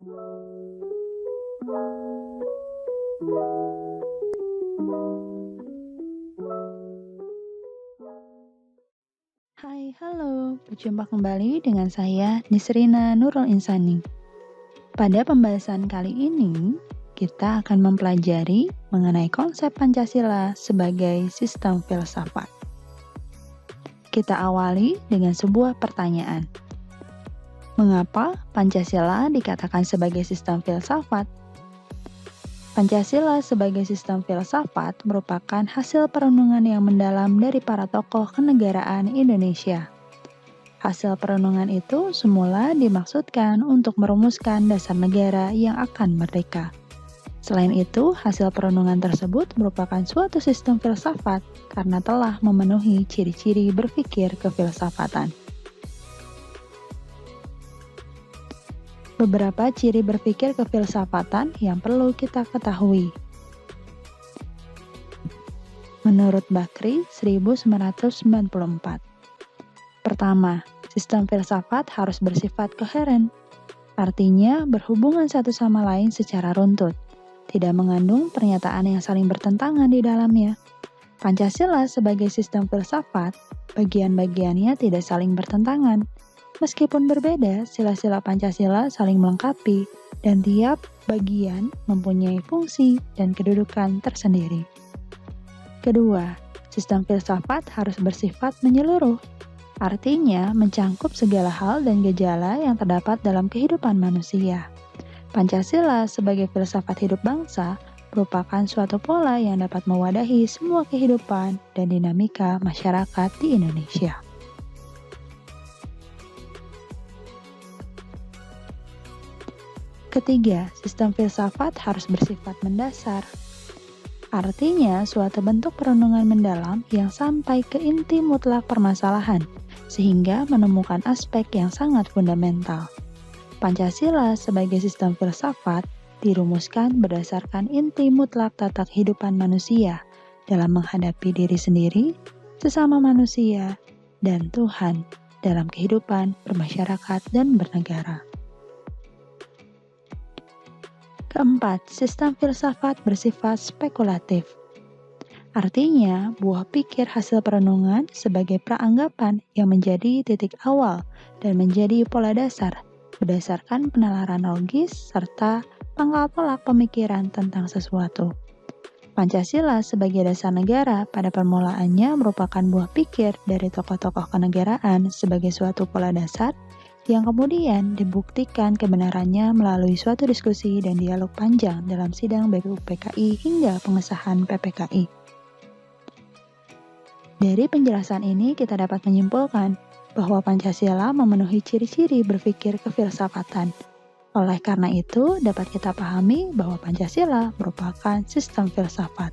Hai, halo. Berjumpa kembali dengan saya, Nisrina Nurul Insani. Pada pembahasan kali ini, kita akan mempelajari mengenai konsep Pancasila sebagai sistem filsafat. Kita awali dengan sebuah pertanyaan. Mengapa Pancasila dikatakan sebagai sistem filsafat? Pancasila sebagai sistem filsafat merupakan hasil perenungan yang mendalam dari para tokoh kenegaraan Indonesia. Hasil perenungan itu semula dimaksudkan untuk merumuskan dasar negara yang akan merdeka. Selain itu, hasil perenungan tersebut merupakan suatu sistem filsafat karena telah memenuhi ciri-ciri berpikir kefilsafatan. Beberapa ciri berpikir kefilsafatan yang perlu kita ketahui. Menurut Bakri 1994. Pertama, sistem filsafat harus bersifat koheren. Artinya, berhubungan satu sama lain secara runtut, tidak mengandung pernyataan yang saling bertentangan di dalamnya. Pancasila sebagai sistem filsafat, bagian-bagiannya tidak saling bertentangan. Meskipun berbeda, sila-sila Pancasila saling melengkapi, dan tiap bagian mempunyai fungsi dan kedudukan tersendiri. Kedua, sistem filsafat harus bersifat menyeluruh. Artinya, mencangkup segala hal dan gejala yang terdapat dalam kehidupan manusia. Pancasila sebagai filsafat hidup bangsa merupakan suatu pola yang dapat mewadahi semua kehidupan dan dinamika masyarakat di Indonesia. Ketiga, sistem filsafat harus bersifat mendasar. Artinya, suatu bentuk perenungan mendalam yang sampai ke inti mutlak permasalahan, sehingga menemukan aspek yang sangat fundamental. Pancasila sebagai sistem filsafat dirumuskan berdasarkan inti mutlak tata kehidupan manusia dalam menghadapi diri sendiri, sesama manusia, dan Tuhan dalam kehidupan bermasyarakat dan bernegara. Keempat, sistem filsafat bersifat spekulatif. Artinya, buah pikir hasil perenungan sebagai praanggapan yang menjadi titik awal dan menjadi pola dasar berdasarkan penalaran logis serta pangkal tolak pemikiran tentang sesuatu. Pancasila sebagai dasar negara pada permulaannya merupakan buah pikir dari tokoh-tokoh kenegaraan sebagai suatu pola dasar yang kemudian dibuktikan kebenarannya melalui suatu diskusi dan dialog panjang dalam sidang BPUPKI hingga pengesahan PPKI. Dari penjelasan ini kita dapat menyimpulkan bahwa Pancasila memenuhi ciri-ciri berpikir kefilsafatan. Oleh karena itu, dapat kita pahami bahwa Pancasila merupakan sistem filsafat.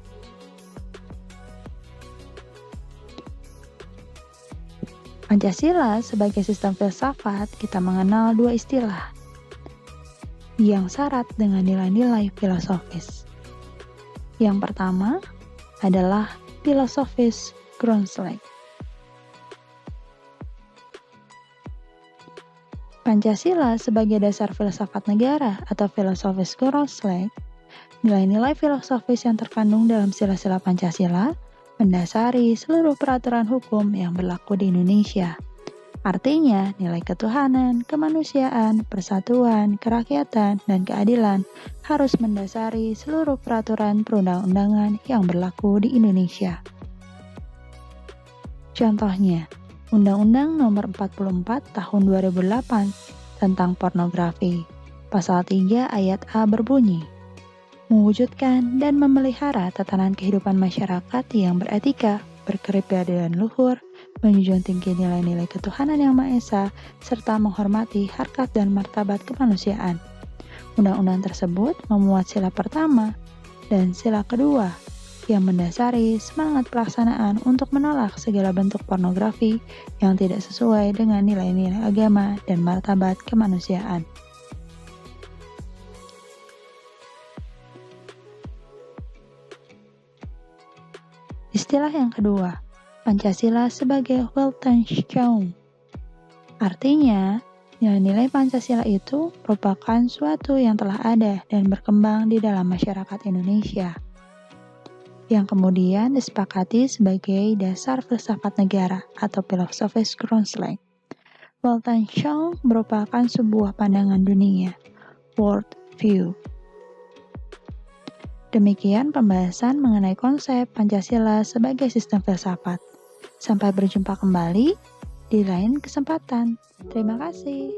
Pancasila sebagai sistem filsafat, kita mengenal dua istilah yang syarat dengan nilai-nilai filosofis. Yang pertama adalah filosofis Grundslag. Pancasila sebagai dasar filsafat negara atau filosofis Grundslag, nilai-nilai filosofis yang terkandung dalam sila-sila Pancasila mendasari seluruh peraturan hukum yang berlaku di Indonesia. Artinya, nilai ketuhanan, kemanusiaan, persatuan, kerakyatan, dan keadilan harus mendasari seluruh peraturan perundang-undangan yang berlaku di Indonesia. Contohnya, Undang-Undang Nomor 44 Tahun 2008 tentang pornografi, Pasal 3 Ayat A berbunyi, mewujudkan dan memelihara tatanan kehidupan masyarakat yang beretika, berkepribadian luhur, menjunjung tinggi nilai-nilai ketuhanan yang Maha Esa, serta menghormati harkat dan martabat kemanusiaan. Undang-undang tersebut memuat sila pertama dan sila kedua yang mendasari semangat pelaksanaan untuk menolak segala bentuk pornografi yang tidak sesuai dengan nilai-nilai agama dan martabat kemanusiaan. Istilah yang kedua, Pancasila sebagai Weltanschauung. Artinya, Nilai-nilai Pancasila itu merupakan suatu yang telah ada dan berkembang di dalam masyarakat Indonesia, yang kemudian disepakati sebagai dasar filsafat negara atau philosophical Grundlagen. Weltanschauung merupakan sebuah pandangan dunia, world view. Demikian pembahasan mengenai konsep Pancasila sebagai sistem filsafat. Sampai berjumpa kembali di lain kesempatan. Terima kasih.